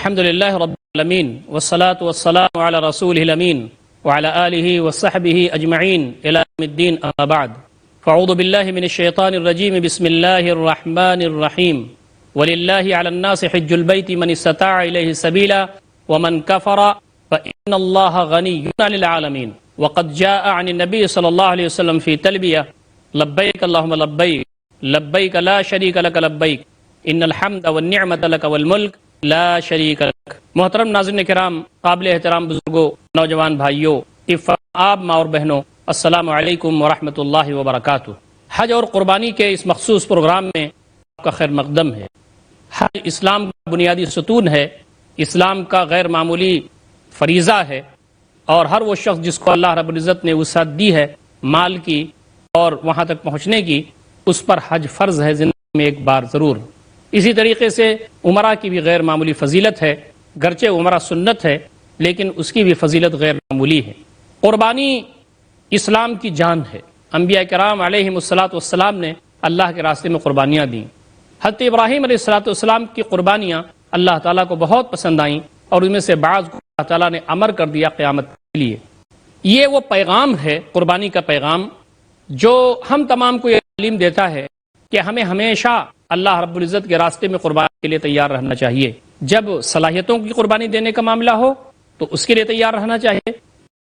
الحمد لله رب العالمين والصلاة والسلام على رسوله الأمين وعلى آله وصحبه أجمعين إلى يوم الدين أما بعد فأعوذ بالله من الشيطان الرجيم بسم الله الرحمن الرحيم ولله على الناس حج البيت من استطاع إليه سبيلا ومن كفر فإن الله غني عن العالمين وقد جاء عن النبي صلى الله عليه وسلم في تلبية لبيك اللهم لبيك لبيك لا شريك لك لبيك ان الحمد والنعمت لك والملک لا شریک لک۔ محترم ناظرین کرام، قابل احترام بزرگوں، نوجوان بھائیوں، آپ ماں اور بہنوں، السلام علیکم ورحمۃ اللہ وبرکاتہ۔ حج اور قربانی کے اس مخصوص پروگرام میں آپ کا خیر مقدم ہے۔ حج اسلام کا بنیادی ستون ہے، اسلام کا غیر معمولی فریضہ ہے، اور ہر وہ شخص جس کو اللہ رب العزت نے وسعت دی ہے مال کی اور وہاں تک پہنچنے کی، اس پر حج فرض ہے زندگی میں ایک بار ضرور۔ اسی طریقے سے عمرہ کی بھی غیر معمولی فضیلت ہے، گرچہ عمرہ سنت ہے لیکن اس کی بھی فضیلت غیر معمولی ہے۔ قربانی اسلام کی جان ہے۔ انبیاء کرام علیہم السلام نے اللہ کے راستے میں قربانیاں دیں۔ حضرت ابراہیم علیہ السلام کی قربانیاں اللہ تعالیٰ کو بہت پسند آئیں، اور ان میں سے بعض کو اللہ تعالیٰ نے امر کر دیا قیامت کے لیے۔ یہ وہ پیغام ہے، قربانی کا پیغام، جو ہم تمام کو یہ تعلیم دیتا ہے کہ ہمیں ہمیشہ اللہ رب العزت کے راستے میں قربانی کے لیے تیار رہنا چاہیے۔ جب صلاحیتوں کی قربانی دینے کا معاملہ ہو تو اس کے لیے تیار رہنا چاہیے،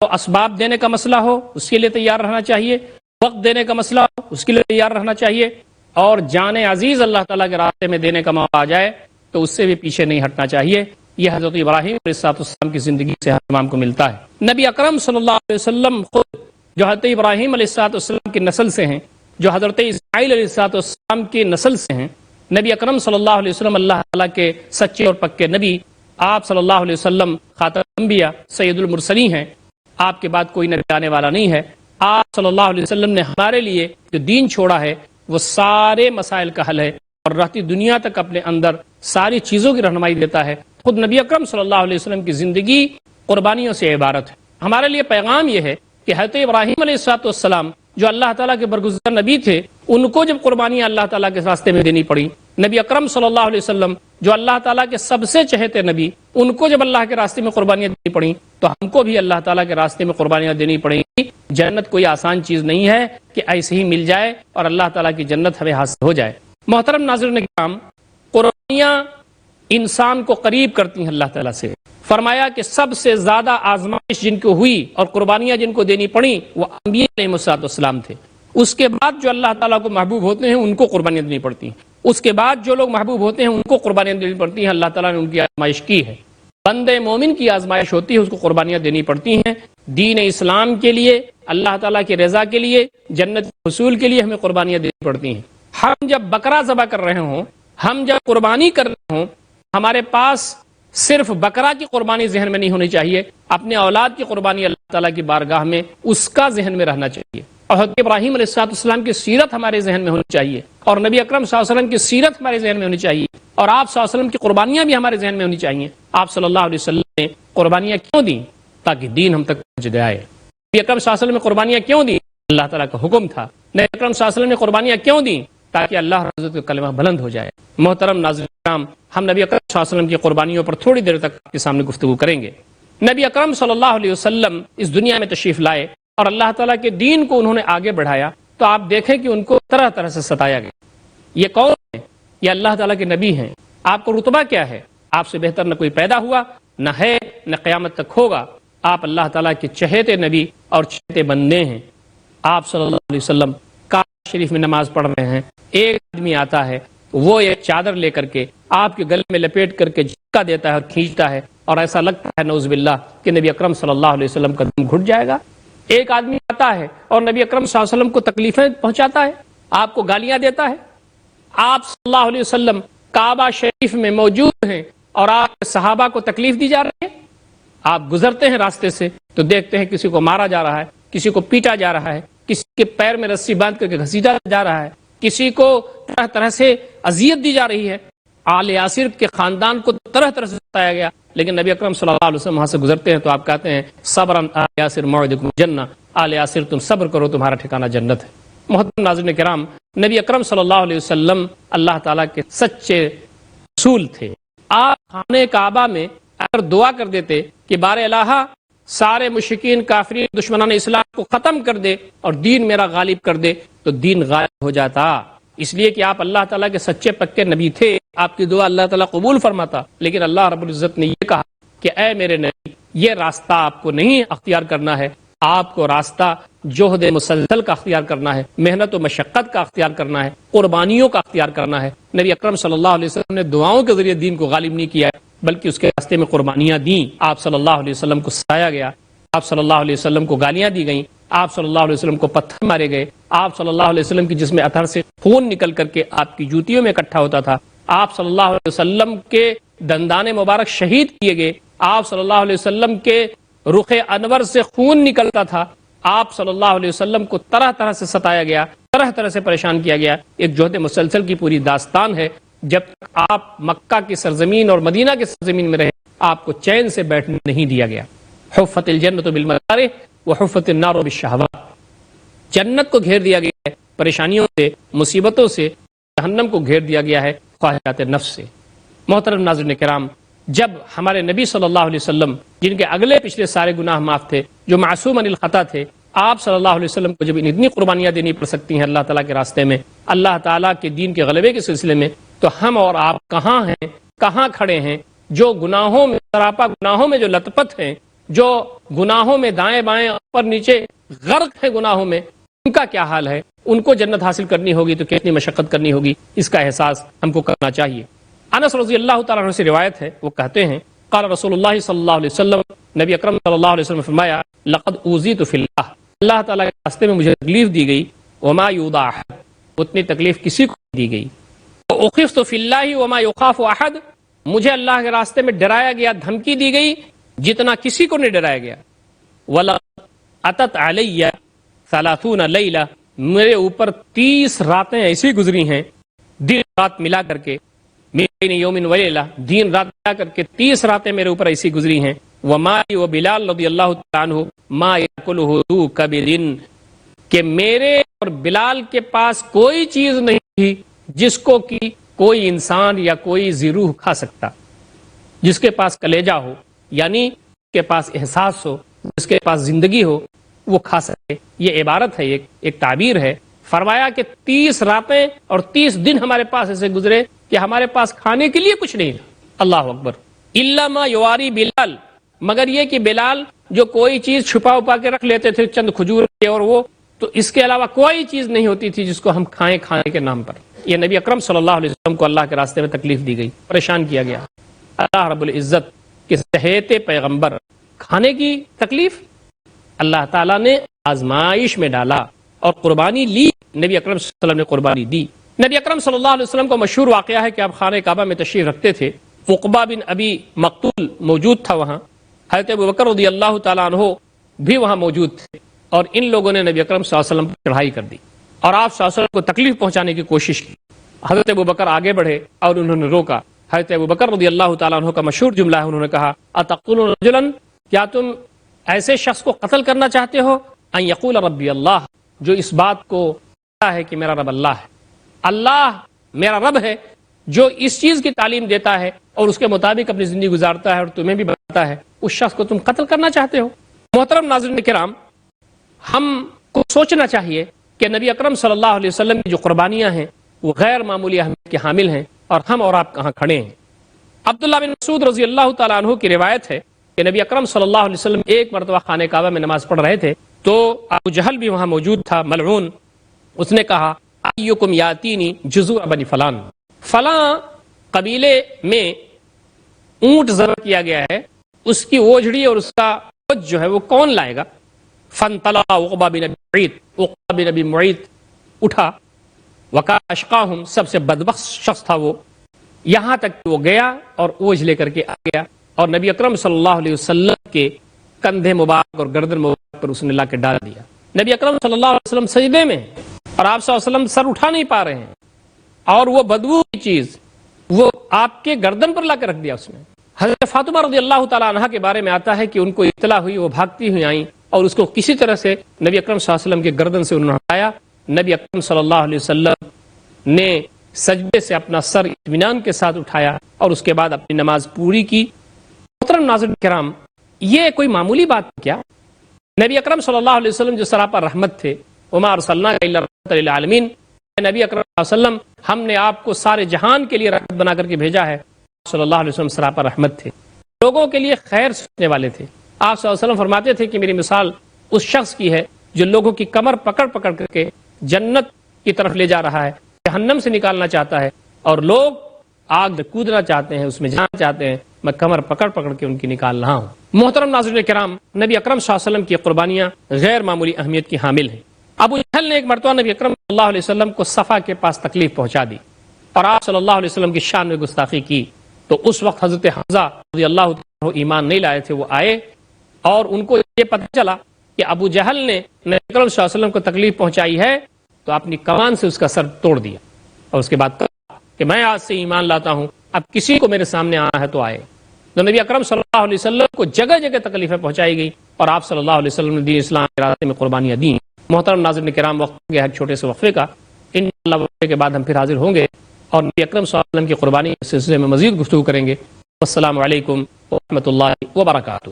تو اسباب دینے کا مسئلہ ہو اس کے لیے تیار رہنا چاہیے، وقت دینے کا مسئلہ ہو اس کے لیے تیار رہنا چاہیے، اور جان عزیز اللہ تعالیٰ کے راستے میں دینے کا موقع آ جائے تو اس سے بھی پیچھے نہیں ہٹنا چاہیے۔ یہ حضرت ابراہیم علیہ السلام کی زندگی سے ہر امام کو ملتا ہے۔ نبی اکرم صلی اللہ علیہ وسلم خود جو حضرت ابراہیم علیہ السلام کی نسل سے ہیں، جو حضرت اسماعیل علیہ السلام کی نسل سے ہیں، نبی اکرم صلی اللہ علیہ وسلم اللہ تعالیٰ کے سچے اور پکے نبی، آپ صلی اللہ علیہ وسلم خاتم الانبیاء سید المرسلین ہیں، آپ کے بعد کوئی نبی آنے والا نہیں ہے۔ آپ صلی اللہ علیہ وسلم نے ہمارے لیے جو دین چھوڑا ہے وہ سارے مسائل کا حل ہے، اور رہتی دنیا تک اپنے اندر ساری چیزوں کی رہنمائی دیتا ہے۔ خود نبی اکرم صلی اللہ علیہ وسلم کی زندگی قربانیوں سے عبارت ہے۔ ہمارے لیے پیغام یہ ہے کہ حضرت ابراہیم علیہ السلام جو اللہ تعالیٰ کے برگزیدہ نبی تھے، ان کو جب قربانیاں اللہ تعالیٰ کے راستے میں دینی پڑی، نبی اکرم صلی اللہ علیہ وسلم جو اللہ تعالیٰ کے سب سے چہتے نبی، ان کو جب اللہ کے راستے میں قربانیاں دینی پڑیں تو ہم کو بھی اللہ تعالیٰ کے راستے میں قربانیاں دینی پڑیں گی۔ جنت کوئی آسان چیز نہیں ہے کہ ایسے ہی مل جائے اور اللہ تعالیٰ کی جنت ہمیں حاصل ہو جائے۔ محترم ناظرین کرام، قربانیاں انسان کو قریب کرتی ہیں اللہ تعالیٰ سے۔ فرمایا کہ سب سے زیادہ آزمائش جن کو ہوئی اور قربانیاں جن کو دینی پڑیں وہ انبیاء علیہ السلام تھے۔ اس کے بعد جو اللہ تعالیٰ کو محبوب ہوتے ہیں ان کو قربانیاں دینی پڑتی ہیں، اس کے بعد جو لوگ محبوب ہوتے ہیں ان کو قربانیاں دینی پڑتی ہیں۔ اللہ تعالیٰ نے ان کی آزمائش کی ہے، بندے مومن کی آزمائش ہوتی ہے، اس کو قربانیاں دینی پڑتی ہیں۔ دین اسلام کے لیے، اللہ تعالیٰ کی رضا کے لیے، جنت کے حصول کے لیے ہمیں قربانیاں دینی پڑتی ہیں۔ ہم جب بکرا ذبح کر رہے ہوں، ہم جب قربانی کر رہے ہوں، ہمارے پاس صرف بکرا کی قربانی ذہن میں نہیں ہونی چاہیے، اپنے اولاد کی قربانی اللہ تعالیٰ کی بارگاہ میں اس کا ذہن میں رہنا چاہیے، اور حضرت ابراہیم علیہ السلام کی سیرت ہمارے ذہن میں ہونی چاہیے، اور نبی اکرم صلی اللہ علیہ وسلم کی سیرت ہمارے ذہن میں ہونی چاہیے، اور آپ صلی اللہ علیہ وسلم کی قربانیاں بھی ہمارے ذہن میں ہونی چاہیے۔ آپ صلی اللہ علیہ وسلم نے قربانیاں کیوں دیں؟ تاکہ دین ہم تک پہنچ جائے۔ نبی اکرم صلی اللہ علیہ وسلم نے قربانیاں کیوں دیں؟ اللہ تعالیٰ کا حکم تھا۔ نبی اکرم صلی اللہ علیہ وسلم نے قربانیاں کیوں دیں؟ تاکہ اللہ رضا کا کلمہ بلند ہو جائے۔ محترم ناظرین کرام، ہم نبی اکرم صلی اللہ علیہ وسلم کی قربانیوں پر تھوڑی دیر تک آپ کے سامنے گفتگو کریں گے۔ نبی اکرم صلی اللہ علیہ وسلم اس دنیا میں تشریف لائے اور اللہ تعالیٰ کے دین کو انہوں نے آگے بڑھایا، تو آپ دیکھیں کہ ان کو طرح طرح سے ستایا گیا۔ یہ کون ہے؟ یہ اللہ تعالیٰ کے نبی ہیں۔ آپ کو رتبہ کیا ہے؟ آپ سے بہتر نہ کوئی پیدا ہوا، نہ ہے، نہ قیامت تک ہوگا۔ آپ اللہ تعالیٰ کے چہیتے نبی اور چہیتے بندے ہیں۔ آپ صلی اللہ علیہ وسلم کعبہ شریف میں نماز پڑھ رہے ہیں، ایک آدمی آتا ہے، وہ ایک چادر لے کر کے آپ کے گلے میں لپیٹ کر کے جھٹکا دیتا ہے اور کھینچتا ہے، اور ایسا لگتا ہے نعوذ باللہ کہ نبی اکرم صلی اللہ علیہ وسلم کا دم گھٹ جائے گا۔ ایک آدمی آتا ہے اور نبی اکرم صلی اللہ علیہ وسلم کو تکلیفیں پہنچاتا ہے، آپ کو گالیاں دیتا ہے۔ آپ صلی اللہ علیہ وسلم کعبہ شریف میں موجود ہیں اور آپ کے صحابہ کو تکلیف دی جا رہی ہے۔ آپ گزرتے ہیں راستے سے تو دیکھتے ہیں کسی کو مارا جا رہا ہے، کسی کو پیٹا جا رہا ہے، کسی کے پیر میں رسی باندھ کر کے گھسیٹا جا رہا ہے، کسی کو طرح طرح سے اذیت دی جا رہی ہے۔ آل یاسر کے خاندان کو طرح طرح سے ستایا گیا، لیکن نبی اکرم صلی اللہ علیہ وسلم وہاں سے گزرتے ہیں تو آپ کہتے ہیں صبرن آل یاسر موعدکم جنہ، آل یاسر تم صبر کرو، تمہارا ٹھکانہ جنت ہے۔ محترم ناظرین کرام، نبی اکرم صلی اللہ علیہ وسلم اللہ تعالیٰ کے سچے رسول تھے، آپ خانے کعبہ میں اگر دعا کر دیتے کہ بار الہ سارے مشرکین کافرین دشمنان اسلام کو ختم کر دے اور دین میرا غالب کر دے، تو دین غالب ہو جاتا، اس لیے کہ آپ اللہ تعالیٰ کے سچے پکے نبی تھے، آپ کی دعا اللہ تعالیٰ قبول فرماتا۔ لیکن اللہ رب العزت نے یہ کہا کہ اے میرے نبی، یہ راستہ آپ کو نہیں اختیار کرنا ہے، آپ کو راستہ جہد مسلسل کا اختیار کرنا ہے، محنت و مشقت کا اختیار کرنا ہے، قربانیوں کا اختیار کرنا ہے۔ نبی اکرم صلی اللہ علیہ وسلم نے دعاؤں کے ذریعے دین کو غالب نہیں کیا ہے، بلکہ اس کے راستے میں قربانیاں دیں، آپ صلی اللہ علیہ وسلم کو ستایا گیا، آپ صلی اللہ علیہ وسلم کو گالیاں دی گئیں، آپ صلی اللہ علیہ وسلم کو پتھر مارے گئے، آپ صلی اللہ علیہ وسلم کی جسم اطہر سے خون نکل کر کے آپ کی جوتیوں میں اکٹھا ہوتا تھا، آپ صلی اللہ علیہ وسلم کے دندان مبارک شہید کیے گئے، آپ صلی اللہ علیہ وسلم کے رخ انور سے خون نکلتا تھا، آپ صلی اللہ علیہ وسلم کو طرح طرح سے ستایا گیا، طرح طرح سے پریشان کیا گیا۔ ایک جہد مسلسل کی پوری داستان ہے۔ جب تک آپ مکہ کی سرزمین اور مدینہ کی سرزمین میں رہے، آپ کو چین سے بیٹھنے نہیں دیا گیا۔ حفت الجنت بالمکارہ وحفت النار بالشہوات، جنت کو گھیر دیا گیا ہے پریشانیوں سے، مصیبتوں سے، جہنم کو گھیر دیا گیا ہے خواہشات نفس سے۔ محترم ناظرین کرام، جب ہمارے نبی صلی اللہ علیہ وسلم، جن کے اگلے پچھلے سارے گناہ معاف تھے، جو معصوم عن الخطا تھے، آپ صلی اللہ علیہ وسلم کو جب اتنی قربانیاں دینی پڑ سکتی ہیں اللہ تعالیٰ کے راستے میں، اللہ تعالیٰ کے دین کے غلبے کے سلسلے میں، تو ہم اور آپ کہاں ہیں، کہاں کھڑے ہیں؟ جو گناہوں میں، سراپا گناہوں میں جو لت پت ہیں، جو گناہوں میں دائیں بائیں اوپر نیچے غرق ہیں گناہوں میں، ان کا کیا حال ہے؟ ان کو جنت حاصل کرنی ہوگی تو کتنی مشقت کرنی ہوگی، اس کا احساس ہم کو کرنا چاہیے۔ انس رضی اللہ تعالیٰ عنہ سے روایت ہے، وہ کہتے ہیں قال رسول اللہ صلی اللہ علیہ وسلم، نبی اکرم صلی اللہ علیہ وسلم نے فرمایا لقد اوذیت فی اللہ، اللہ تعالیٰ کے راستے میں مجھے تکلیف دی گئی، وما یوضع احد، اتنی تکلیف کسی کو نہیں دی گئی، اخفت فی اللہ وما یخاف احد، مجھے اللہ کے راستے میں ڈرایا گیا، دھمکی دی گئی جتنا کسی کو نہیں ڈرایا گیا، ولا اتت علی 30 لیلہ، میرے اوپر 30 راتیں ایسی گزری ہیں، دن رات ملا کر کے، من یوم و لیلہ، دن رات ملا کر کے 30 راتیں میرے اوپر ایسی گزری ہیں، وما و بلال رضی اللہ تعالیٰ عنہ ما یاکلہ ذو کبد، کہ میرے اور بلال کے پاس کوئی چیز نہیں تھی جس کو کہ کوئی انسان یا کوئی ذی روح کھا سکتا، جس کے پاس کلیجہ ہو، یعنی جس کے پاس احساس ہو، جس کے پاس زندگی ہو، وہ کھا سکے۔ یہ عبارت ہے، ایک تعبیر ہے۔ فرمایا کہ 30 راتیں اور 30 دن ہمارے پاس ایسے گزرے کہ ہمارے پاس کھانے کے لیے کچھ نہیں تھا۔ اللہ اکبر۔ الا ما یواری بلال، مگر یہ کہ بلال جو کوئی چیز چھپا اپا کے رکھ لیتے تھے، چند کھجور کے اور وہ، تو اس کے علاوہ کوئی چیز نہیں ہوتی تھی جس کو ہم کھائیں کھانے کے نام پر۔ یہ نبی اکرم صلی اللہ علیہ وسلم کو اللہ کے راستے میں تکلیف دی گئی، پریشان کیا گیا۔ اللہ رب العزت کے صحت پیغمبر کھانے کی تکلیف اللہ تعالیٰ نے آزمائش میں ڈالا اور قربانی لی، نبی اکرم صلی اللہ علیہ وسلم نے قربانی دی۔ نبی اکرم صلی اللہ علیہ وسلم کو مشہور واقعہ ہے کہ آپ خانہ کعبہ میں تشریف رکھتے تھے، عقبہ بن ابی مقتول موجود تھا وہاں، حضرت ابوبکر رضی اللہ تعالیٰ عنہ بھی وہاں موجود تھے، اور ان لوگوں نے نبی اکرم صلی اللہ علیہ وسلم پر چڑھائی کر دی اور آپ صلی اللہ علیہ وسلم کو تکلیف پہنچانے کی کوشش کی۔ حضرت ابوبکر آگے بڑھے اور انہوں نے روکا۔ حضرت ابوبکر رضی اللہ تعالیٰ عنہ کا مشہور جملہ ہے، انہوں نے کہا اتقتلون رجلا، کیا تم ایسے شخص کو قتل کرنا چاہتے ہو، ان یقول ربی اللہ، جو اس بات کو کہتا ہے کہ میرا رب اللہ ہے، اللہ میرا رب ہے، جو اس چیز کی تعلیم دیتا ہے اور اس کے مطابق اپنی زندگی گزارتا ہے اور تمہیں بھی بتاتا ہے، اس شخص کو تم قتل کرنا چاہتے ہو؟ محترم ناظرین کرام، ہم کو سوچنا چاہیے کہ نبی اکرم صلی اللہ علیہ وسلم کی جو قربانیاں ہیں وہ غیر معمولی اہمیت کے حامل ہیں، اور ہم اور آپ کہاں کھڑے ہیں؟ عبداللہ بن مسعود رضی اللہ تعالیٰ عنہ کی روایت ہے کہ نبی اکرم صلی اللہ علیہ وسلم ایک مرتبہ خانہ کعبہ میں نماز پڑھ رہے تھے، تو ابو جہل بھی وہاں موجود تھا، ملعون۔ اس نے کہا ایکم یاتینی جذوع بنی فلان، فلاں قبیلے میں اونٹ ذبح کیا گیا ہے، اس کی اوجھڑی اور اس کا بوجھ جو ہے وہ کون لائے گا؟ فانطلق عقبہ بن ابی معیط، عقبہ بن ابی معیط اٹھا، وکان اشقاہم، سب سے بدبخت شخص تھا وہ، یہاں تک کہ وہ گیا اور اوجھ لے کر کے آ گیا، اور نبی اکرم صلی اللہ علیہ وسلم کے کندھے مبارک اور گردن مبارک پر اس نے لا کے ڈال دیا۔ نبی اکرم صلی اللہ علیہ وسلم سجدے میں ہیں اور آپ صلی اللہ علیہ وسلم سر اٹھا نہیں پا رہے ہیں، اور وہ بدبو کی چیز وہ آپ کے گردن پر لا کے رکھ دیا اس نے۔ حضرت فاطمہ رضی اللہ تعالیٰ عنہا کے بارے میں آتا ہے کہ ان کو اطلاع ہوئی، وہ بھاگتی ہوئی آئیں اور اس کو کسی طرح سے نبی اکرم صلی اللہ علیہ وسلم کے گردن سے انہوں نے ہٹایا۔ نبی اکرم صلی اللہ علیہ وسلم نے سجدے سے اپنا سر اطمینان کے ساتھ اٹھایا اور اس کے بعد اپنی نماز پوری کی۔ محترم ناظرین کرام، یہ کوئی معمولی بات کیا؟ نبی اکرم صلی اللہ علیہ وسلم جو سراپا رحمت تھے، وما ارسلناک الا رحمۃ للعالمین، نبی اکرم صلی اللہ علیہ وسلم ہم نے آپ کو سارے جہان کے لیے رحمت بنا کر کے بھیجا ہے۔ صلی اللہ علیہ وسلم سراپا رحمت تھے، لوگوں کے لیے خیر سوچنے والے تھے۔ آپ صلی اللہ علیہ وسلم فرماتے تھے کہ میری مثال اس شخص کی ہے جو لوگوں کی کمر پکڑ پکڑ کر کے جنت کی طرف لے جا رہا ہے، جہنم سے نکالنا چاہتا ہے، اور لوگ آگ میں کودنا چاہتے ہیں، اس میں جانا چاہتے ہیں، میں کمر پکڑ پکڑ کے ان کی نکال رہا ہوں۔ محترم ناظرین کرام، نبی اکرم صلی اللہ علیہ وسلم کی قربانیاں غیر معمولی اہمیت کی حامل ہیں۔ ابو جہل نے ایک مرتبہ نبی اکرم صلی اللہ علیہ وسلم کو صفا کے پاس تکلیف پہنچا دی اور آپ صلی اللہ علیہ وسلم کی شان میں گستاخی کی، تو اس وقت حضرت حمزہ رضی اللہ عنہ ایمان نہیں لائے تھے، وہ آئے اور ان کو یہ پتہ چلا کہ ابو جہل نے نبی اکرم صلی اللہ علیہ وسلم کو تکلیف پہنچائی ہے، تو اپنی کمان سے اس کا سر توڑ دیا اور اس کے بعد کہا کہ میں آج سے ایمان لاتا ہوں، اب کسی کو میرے سامنے آنا ہے تو آئے۔ تو نبی اکرم صلی اللہ علیہ وسلم کو جگہ جگہ تکلیفیں پہنچائی گئی اور آپ صلی اللہ علیہ وسلم نے دین اسلام کے راستے میں قربانیاں دیں۔ محترم ناظرین کرام، وقت ہو گیا ایک چھوٹے سے وقفے کا، انشاءاللہ وقفے کے بعد ہم پھر حاضر ہوں گے اور نبی اکرم صلی اللہ علیہ وسلم کی قربانی کے سلسلے میں مزید گفتگو کریں گے۔ السلام علیکم ورحمۃ اللہ وبرکاتہ۔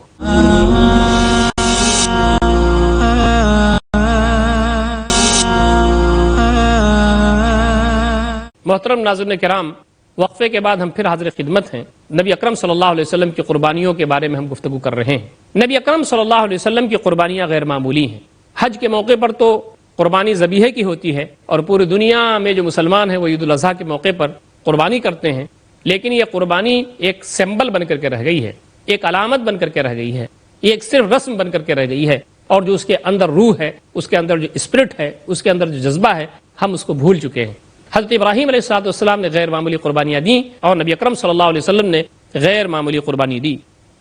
محترم ناظرین کرام، وقفے کے بعد ہم پھر حاضر خدمت ہیں۔ نبی اکرم صلی اللہ علیہ وسلم کی قربانیوں کے بارے میں ہم گفتگو کر رہے ہیں۔ نبی اکرم صلی اللہ علیہ وسلم کی قربانیاں غیر معمولی ہیں۔ حج کے موقع پر تو قربانی ذبیحے کی ہوتی ہے اور پوری دنیا میں جو مسلمان ہیں وہ عید الاضحیٰ کے موقع پر قربانی کرتے ہیں، لیکن یہ قربانی ایک سمبل بن کر کے رہ گئی ہے، ایک علامت بن کر کے رہ گئی ہے، یہ ایک صرف رسم بن کر کے رہ گئی ہے، اور جو اس کے اندر روح ہے، اس کے اندر جو اسپرٹ ہے، اس کے اندر جو جذبہ ہے، ہم اس کو بھول چکے ہیں۔ حضرت ابراہیم علیہ السلام نے غیر معمولی قربانیاں دیں اور نبی اکرم صلی اللہ علیہ وسلم نے غیر معمولی قربانی دی۔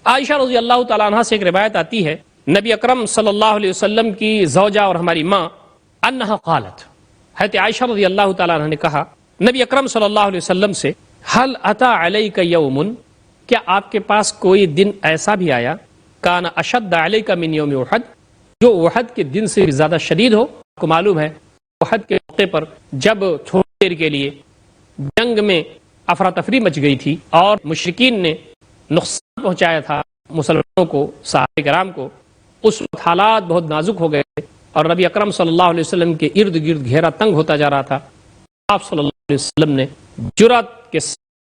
عائشہ رضی اللہ تعالیٰ عنہ سے ایک روایت آتی ہے، نبی اکرم صلی اللہ علیہ وسلم کی زوجہ اور ہماری ماں انہا قالت، حضرت عائشہ رضی اللہ تعالیٰ عنہ نے کہا نبی اکرم صلی اللہ علیہ وسلم سے، ہل اتا علیک یوم، کیا آپ کے پاس کوئی دن ایسا بھی آیا، کان اشد علیک من یوم احد، جو احد کے دن سے بھی زیادہ شدید ہو؟ آپ کو معلوم ہے احد کے موقع پر جب تھوڑی دیر کے لیے جنگ میں افراتفری مچ گئی تھی اور مشرکین نے نقصان پہنچایا تھا مسلمانوں کو، صحابہ کرام کو، اس وقت حالات بہت نازک ہو گئے تھے اور نبی اکرم صلی اللہ علیہ وسلم کے ارد گرد گھیرا تنگ ہوتا جا رہا تھا۔ آپ صلی اللہ علیہ وسلم نے جرأت کے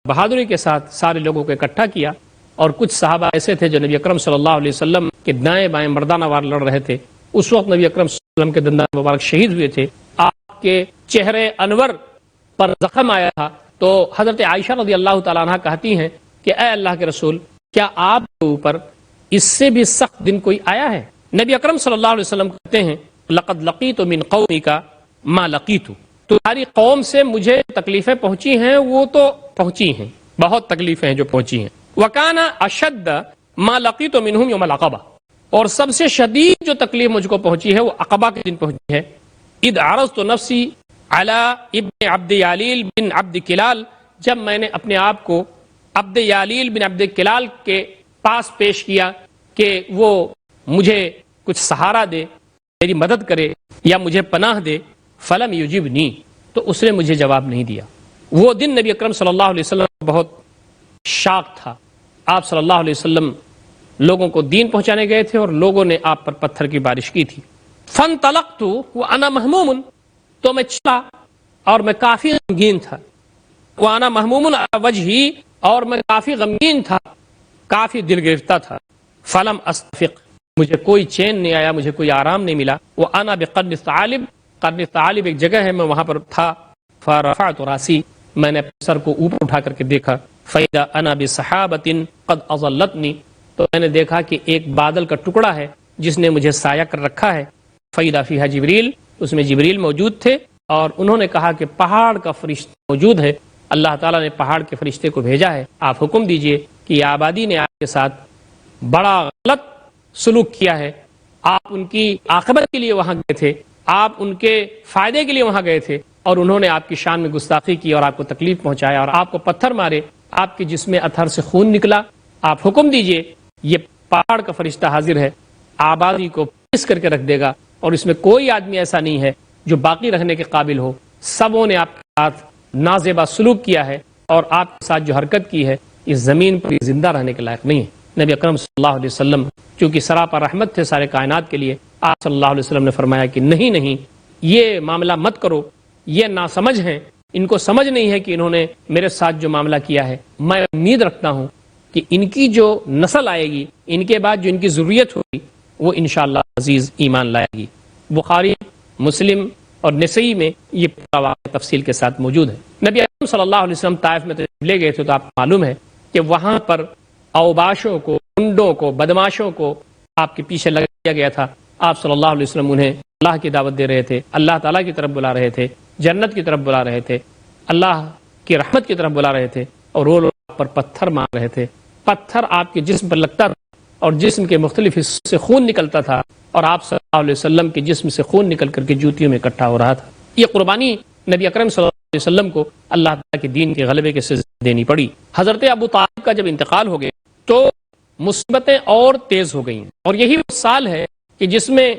بہادری کے ساتھ سارے لوگوں کو اکٹھا کیا، اور کچھ صحابہ ایسے تھے جو نبی اکرم صلی اللہ علیہ وسلم کے دائیں بائیں مردانہ وار لڑ رہے تھے۔ اس وقت نبی اکرم صلی اللہ علیہ وسلم کے دندان مبارک شہید ہوئے تھے، آپ کے چہرے انور پر زخم آیا تھا۔ تو حضرت عائشہ رضی اللہ تعالیٰ عنہ کہتی ہیں کہ اے اللہ کے رسول، کیا آپ کے اوپر اس سے بھی سخت دن کوئی آیا ہے؟ نبی اکرم صلی اللہ علیہ وسلم کہتے ہیں لقد لقیت من قومک ما لقیت، تمہاری قوم سے مجھے تکلیفیں پہنچی ہیں، وہ تو پہنچی ہیں، بہت تکلیفیں ہیں جو پہنچی ہیں۔ وکان اشد ما لقیت منہم یوم العقبہ، اور سب سے شدید جو تکلیف مجھ کو پہنچی ہے وہ عقبہ کے دن پہنچی ہے۔ اذ عرضت نفسی علی ابن عبد یالیل بن عبد کلال، جب میں نے اپنے آپ کو عبد یالیل بن عبد کلال کے پاس پیش کیا کہ وہ مجھے کچھ سہارا دے، میری مدد کرے یا مجھے پناہ دے، فلم یجبنی، تو اس نے مجھے جواب نہیں دیا۔ وہ دن نبی اکرم صلی اللہ علیہ وسلم بہت شاق تھا۔ آپ صلی اللہ علیہ وسلم لوگوں کو دین پہنچانے گئے تھے اور لوگوں نے آپ پر پتھر کی بارش کی تھی۔ فانطلقت وانا مہموم، تو میں چلا اور میں کافی غمگین تھا۔ وانا مہموم علی وجہی، اور میں کافی غمگین تھا، کافی دل گرفتہ تھا۔ فلم استفق، مجھے کوئی چین نہیں آیا، مجھے کوئی آرام نہیں ملا۔ وانا بقرن ثعالب، قرن ثعالب ایک جگہ ہے، میں وہاں پر تھا۔ فرفعت راسی، میں نے اپنے سر کو اوپر اٹھا کر کے دیکھا۔ فاذا انا بسحابۃ قد اظلتنی، تو میں نے دیکھا کہ ایک بادل کا ٹکڑا ہے جس نے مجھے سایہ کر رکھا ہے۔ فاذا فیہا جبریل، اس میں جبریل موجود تھے اور انہوں نے کہا کہ پہاڑ کا فرشتہ موجود ہے، اللہ تعالیٰ نے پہاڑ کے فرشتے کو بھیجا ہے، آپ حکم دیجئے کہ یہ آبادی نے آپ کے ساتھ بڑا غلط سلوک کیا ہے، آپ ان کی عاقبت کے لیے وہاں گئے تھے، آپ ان کے فائدے کے لیے وہاں گئے تھے، اور انہوں نے آپ کی شان میں گستاخی کی اور آپ کو تکلیف پہنچایا اور آپ کو پتھر مارے، آپ کے جسم میں اتھر سے خون نکلا۔ آپ حکم دیجئے، یہ پہاڑ کا فرشتہ حاضر ہے، آبادی کو پیس کر کے رکھ دے گا، اور اس میں کوئی آدمی ایسا نہیں ہے جو باقی رہنے کے قابل ہو۔ سبوں نے آپ کے ساتھ نازیبا سلوک کیا ہے اور آپ کے ساتھ جو حرکت کی ہے، اس زمین پر زندہ رہنے کے لائق نہیں ہے۔ نبی اکرم صلی اللہ علیہ وسلم چونکہ سراپا رحمت تھے سارے کائنات کے لیے، آپ صلی اللہ علیہ وسلم نے فرمایا کہ نہیں، یہ معاملہ مت کرو، یہ ناسمجھ ہیں، ان کو سمجھ نہیں ہے کہ انہوں نے میرے ساتھ جو معاملہ کیا ہے۔ میں امید رکھتا ہوں کہ ان کی جو نسل آئے گی، ان کے بعد جو ان کی ضروریت ہوگی، وہ انشاءاللہ عزیز ایمان لائے گی۔ بخاری، مسلم اور نسائی میں یہ پورا واقعہ تفصیل کے ساتھ موجود ہے۔ نبی اکرم صلی اللہ علیہ وسلم طائف میں لے گئے تھے تو آپ کو معلوم ہے کہ وہاں پر اوباشوں کو، گنڈوں کو، بدماشوں کو آپ کے پیچھے لگا دیا گیا تھا۔ آپ صلی اللہ علیہ وسلم انہیں اللہ کی دعوت دے رہے تھے، اللہ تعالیٰ کی طرف بلا رہے تھے، جنت کی طرف بلا رہے تھے، اللہ کی رحمت کی طرف بلا رہے تھے، اور وہ لوگ آپ پر پتھر مار رہے تھے۔ پتھر آپ کے جسم پر لگتا تھا اور جسم کے مختلف حصوں سے خون نکلتا تھا، اور آپ صلی اللہ علیہ وسلم کے جسم سے خون نکل کر کے جوتیوں میں اکٹھا ہو رہا تھا۔ یہ قربانی نبی اکرم صلی اللہ علیہ وسلم کو اللہ تعالیٰ کے دین کے غلبے کے سلسلے دینی پڑی۔ حضرت ابو طالب کا جب انتقال ہو گیا تو مصیبتیں اور تیز ہو گئیں، اور یہی وہ سال ہے کہ جس میں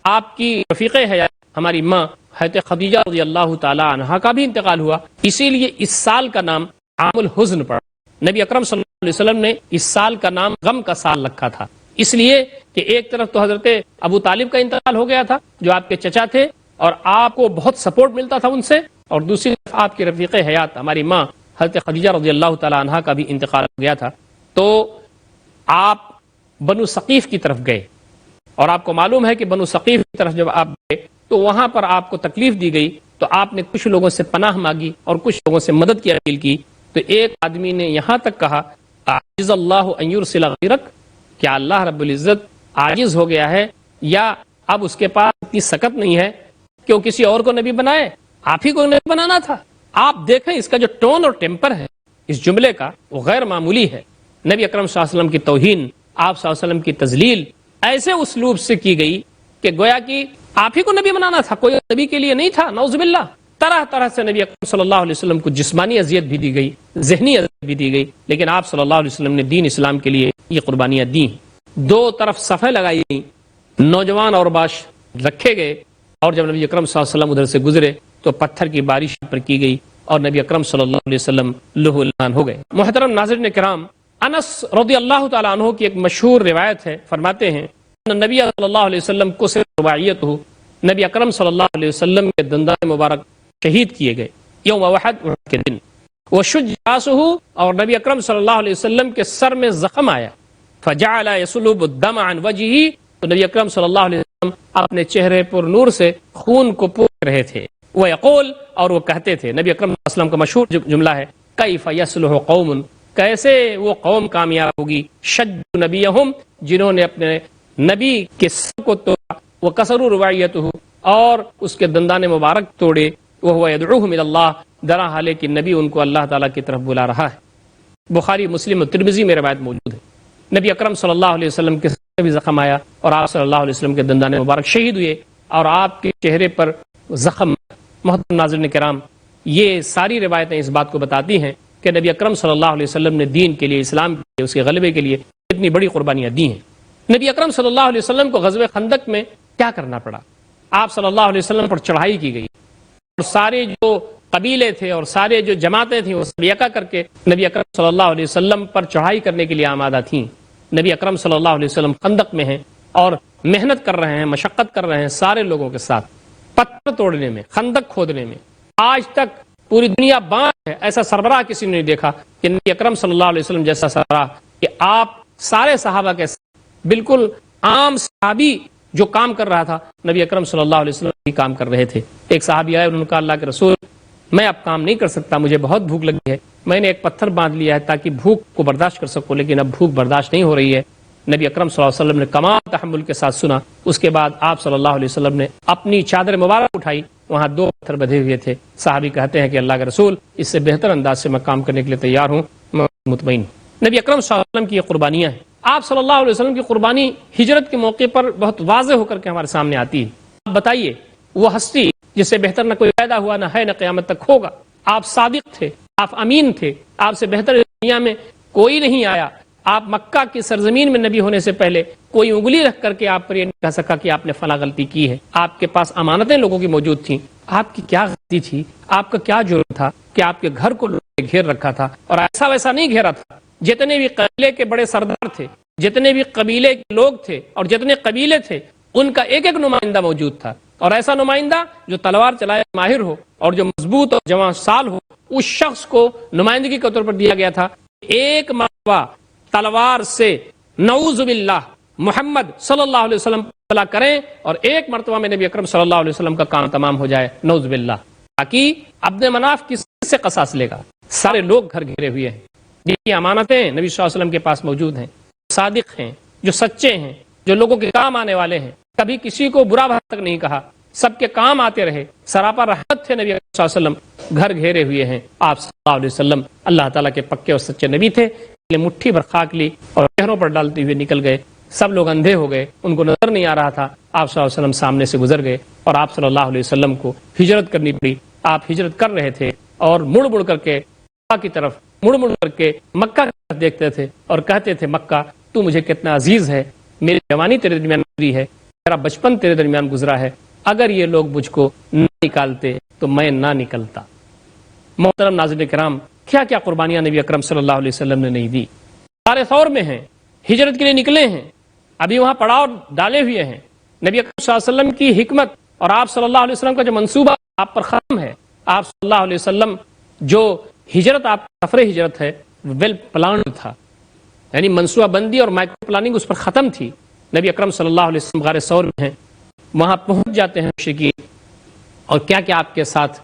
آپ کی رفیق حیات ہماری ماں حضرت خدیجہ رضی اللہ تعالی عنہا کا بھی انتقال ہوا۔ اسی لیے اس سال کا نام عام الحزن پڑا۔ نبی اکرم صلی اللہ علیہ وسلم نے اس سال کا نام غم کا سال رکھا تھا، اس لیے کہ ایک طرف تو حضرت ابو طالب کا انتقال ہو گیا تھا جو آپ کے چچا تھے اور آپ کو بہت سپورٹ ملتا تھا ان سے، اور دوسری طرف آپ کی رفیق حیات ہماری ماں حضرت خدیجہ رضی اللہ تعالی عنہا کا بھی انتقال ہو گیا تھا۔ تو آپ بنو ثقیف کی طرف گئے، اور آپ کو معلوم ہے کہ بنو ثقیف کی طرف جب آپ گئے تو وہاں پر آپ کو تکلیف دی گئی، تو آپ نے کچھ لوگوں سے پناہ مانگی اور کچھ لوگوں سے مدد کی اپیل کی۔ تو ایک آدمی نے یہاں تک کہا عاجز اللہ ان یرسل غیرک، کیا اللہ رب العزت عاجز ہو گیا ہے، یا اب اس کے پاس اتنی سکت نہیں ہے کہ وہ کسی اور کو نبی بنائے، آپ ہی کو نبی بنانا تھا۔ آپ دیکھیں اس کا جو ٹون اور ٹیمپر ہے اس جملے کا، وہ غیر معمولی ہے۔ نبی اکرم صلی اللہ علیہ وسلم کی توہین، آپ صلی اللہ علیہ وسلم کی تذلیل ایسے اسلوب سے کی گئی کہ گویا کہ آپ ہی کو نبی بنانا تھا، کوئی نبی کے لیے نہیں تھا۔ نعوذ باللہ، طرح طرح سے نبی اکرم صلی اللہ علیہ وسلم کو جسمانی اذیت بھی دی گئی، ذہنی اذیت بھی دی گئی، لیکن آپ صلی اللہ علیہ وسلم نے دین اسلام کے لیے یہ قربانیاں دی۔ دو طرف صفیں لگائی گئیں، نوجوان اور باش رکھے گئے، اور جب نبی اکرم صلی اللہ علیہ وسلم ادھر سے گزرے تو پتھر کی بارش پر کی گئی اور نبی اکرم صلی اللہ علیہ وسلم لہو لہان ہو گئے۔ محترم ناظرین کرام، انس رضی اللہ تعالیٰ عنہ کی ایک مشہور روایت ہے، فرماتے ہیں نبی صلی اللہ علیہ وسلم کو صرف رباعیت ہو، نبی اکرم صلی اللہ علیہ وسلم کے دندان مبارک شہید کیے گئے یوم احد کے دن، وشج راسہ، اور نبی اکرم صلی اللہ علیہ وسلم کے سر میں زخم آیا، فجعل یسلب الدم عن وجهه، تو نبی اکرم صلی اللہ علیہ وسلم اپنے چہرے پر نور سے خون کو پوچھ رہے تھے، وہ یقول، اور وہ کہتے تھے، نبی اکرم صلی اللہ علیہ وسلم کا مشہور جملہ ہے کیف یصلح قوم، کیسے وہ قوم کامیاب ہوگی، شج نبیہم، جنہوں نے اپنے نبی کے سر کو توڑا، وکسروا رباعیتہ، اور اس کے دندان مبارک توڑے، وہو یدعوہم الی اللہ، درا حالے کہ نبی ان کو اللہ تعالیٰ کی طرف بلا رہا ہے۔ بخاری، مسلم اور ترمذی میں روایت موجود ہے۔ نبی اکرم صلی اللہ علیہ وسلم کے سر میں بھی زخم آیا اور آپ صلی اللہ علیہ وسلم کے دندان مبارک شہید ہوئے اور آپ کے چہرے پر زخم۔ محترم ناظرین کرام، یہ ساری روایتیں اس بات کو بتاتی ہیں کہ نبی اکرم صلی اللہ علیہ وسلم نے دین کے لیے، اسلام کے لیے، اس کے غلبے کے لیے اتنی بڑی قربانیاں دی ہیں۔ نبی اکرم صلی اللہ علیہ وسلم کو غزوہ خندق میں کیا کرنا پڑا؟ آپ صلی اللہ علیہ وسلم پر چڑھائی کی گئی، اور سارے جو قبیلے تھے اور سارے جو جماعتیں تھیں وہ سب یکا کر کے نبی اکرم صلی اللہ علیہ وسلم پر چڑھائی کرنے کے لیے آمادہ تھیں۔ نبی اکرم صلی اللہ علیہ وسلم خندق میں ہیں اور محنت کر رہے ہیں، مشقت کر رہے ہیں سارے لوگوں کے ساتھ، پتھر توڑنے میں، خندق کھودنے میں۔ آج تک پوری دنیا بانٹ ہے، ایسا سربراہ کسی نے نہیں دیکھا کہ نبی اکرم صلی اللہ علیہ وسلم جیسا سربراہ، کہ آپ سارے صحابہ کے ساتھ، بالکل عام صحابی جو کام کر رہا تھا نبی اکرم صلی اللہ علیہ وسلم بھی کام کر رہے تھے۔ ایک صحابی آئے، انہوں نے کہا اللہ کے رسول، میں اب کام نہیں کر سکتا، مجھے بہت بھوک لگی ہے، میں نے ایک پتھر باندھ لیا ہے تاکہ بھوک کو برداشت کر سکوں، لیکن اب بھوک برداشت نہیں ہو رہی ہے۔ نبی اکرم صلی اللہ علیہ وسلم نے کمال تحمل کے ساتھ سنا۔ اس کے بعد آپ صلی اللہ علیہ وسلم نے اپنی چادر مبارک اٹھائی، وہاں 2 پتھر بدھے ہوئے تھے۔ صحابی کہتے ہیں کہ اللہ کے رسول، اس سے بہتر انداز سے میں کام کرنے کے لیے تیار ہوں، میں مطمئن ہوں۔ نبی اکرم صلی اللہ علیہ وسلم کی یہ قربانیاں ہیں۔ آپ صلی اللہ علیہ وسلم کی قربانی ہجرت کے موقع پر بہت واضح ہو کر کے ہمارے سامنے آتی ہے۔ آپ بتائیے، وہ ہستی جس سے بہتر نہ کوئی پیدا ہوا، نہ ہے، نہ قیامت تک ہوگا۔ آپ صادق تھے، آپ امین تھے، آپ سے بہتر دنیا میں کوئی نہیں آیا۔ آپ مکہ کی سرزمین میں نبی ہونے سے پہلے کوئی انگلی رکھ کر کے آپ پر یہ نہیں کہہ سکا کہ آپ نے فلاں غلطی کی ہے۔ آپ کے پاس امانتیں لوگوں کی موجود تھیں، آپ کی کیا غلطی تھی؟ آپ کا کیا جرم تھا کہ آپ کے گھر کو لوگوں نے گھیر رکھا تھا؟ اور ایسا ویسا نہیں گھیرا تھا، جتنے بھی قبیلے کے بڑے سردار تھے، جتنے بھی قبیلے کے لوگ تھے اور جتنے قبیلے تھے، ان کا ایک ایک نمائندہ موجود تھا، اور ایسا نمائندہ جو تلوار چلائے ماہر ہو اور جو مضبوط اور جواں سال ہو، اس شخص کو نمائندگی کے طور پر دیا گیا تھا۔ ایک مرتبہ تلوار سے نعوذ باللہ محمد صلی اللہ علیہ وسلم طلع کریں اور ایک مرتبہ میں نبی اکرم صلی اللہ علیہ وسلم کا کام تمام ہو جائے، نعوذ باللہ۔ باقی عبد مناف کس سے قصاص لے گا؟ سارے لوگ گھر گھرے ہوئے ہیں، جن کی امانتیں نبی صلی اللہ علیہ وسلم کے پاس موجود ہیں، صادق ہیں، جو سچے ہیں، جو لوگوں کے کام آنے والے ہیں، کبھی کسی کو برا بھلا تک نہیں کہا، سب کے کام آتے رہے، سراپا رحمت تھے نبی صلی اللہ علیہ وسلم، گھر گھیرے ہوئے ہیں آپ صلی اللہ علیہ وسلم۔ اللہ تعالیٰ کے پکے اور سچے نبی تھے، مٹھی بھر خاک لی اور چہروں پر ڈالتے ہوئے نکل گئے۔ سب لوگ اندھے ہو گئے، ان کو نظر نہیں آ رہا تھا، آپ صلی اللہ علیہ وسلم سامنے سے گزر گئے اور آپ صلی اللہ علیہ وسلم کو ہجرت کرنی پڑی۔ آپ ہجرت کر رہے تھے اور مڑ مڑ کر کے مکہ کی طرف، مڑ مڑ کر کے مکہ کی طرف دیکھتے تھے اور کہتے تھے، مکہ تو مجھے کتنا عزیز ہے، میری جوانی تیرے درمیان گزری ہے، میرا بچپن تیرے درمیان گزرا ہے، اگر یہ لوگ مجھ کو نہ نکالتے تو میں نہ نکلتا۔ محترم ناظرین کرام، کیا کیا قربانیاں نبی اکرم صلی اللہ علیہ وسلم نے نہیں دی۔ سارے طور میں ہیں، ہجرت کے لیے نکلے ہیں، ابھی وہاں پڑاؤ ڈالے ہوئے ہیں۔ نبی اکرم صلی اللہ علیہ وسلم کی حکمت اور آپ صلی اللہ علیہ وسلم کا جو منصوبہ آپ پر ختم ہے۔ آپ صلی اللہ علیہ وسلم جو ہجرت، آپ سفر ہجرت ہے، ویل پلانڈ تھا، یعنی منصوبہ بندی اور مائکرو پلاننگ اس پر ختم تھی۔ نبی اکرم صلی اللہ علیہ وسلم غار ثور میں ہیں، وہاں پہنچ جاتے ہیں مشرکین، اور کیا کیا آپ کے ساتھ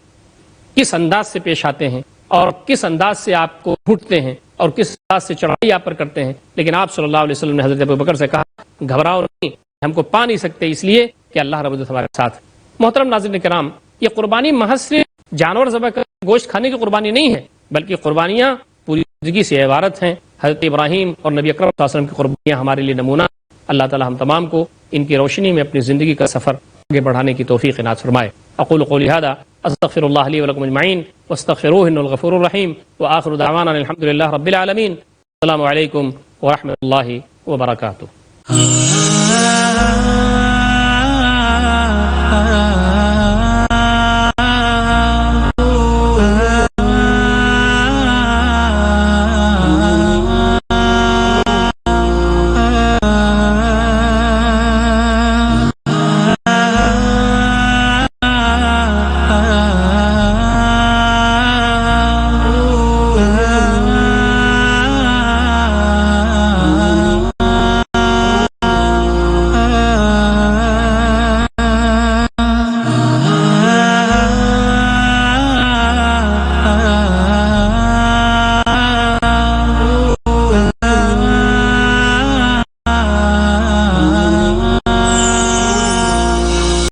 کس انداز سے پیش آتے ہیں اور کس انداز سے آپ کو ڈھونڈتے ہیں اور کس انداز سے چڑھائی آپ پر کرتے ہیں، لیکن آپ صلی اللہ علیہ وسلم نے حضرت ابوبکر سے کہا، گھبراؤ نہیں، ہم کو پا نہیں سکتے اس لیے کہ اللہ رب العزت ہمارے ساتھ۔ محترم ناظرین کرام، یہ قربانی محض صرف جانور ذبح کر گوشت کھانے کی قربانی نہیں ہے، بلکہ قربانیاں پوری زندگی سے عبارت ہیں۔ حضرت ابراہیم اور نبی اکرم صلی اللہ علیہ وسلم کی قربانیاں ہمارے لیے نمونہ۔ اللہ تعالی ہم تمام کو ان کی روشنی میں اپنی زندگی کا سفر آگے بڑھانے کی توفیق عنایت فرمائے۔ اقول قولی ھذا استغفر اللہ لی ولکم اجمعین واستغفروہ انہ الغفور الرحیم وآخر دعوانا الحمد للہ رب العالمین۔ السلام علیکم ورحمۃ اللہ وبرکاتہ۔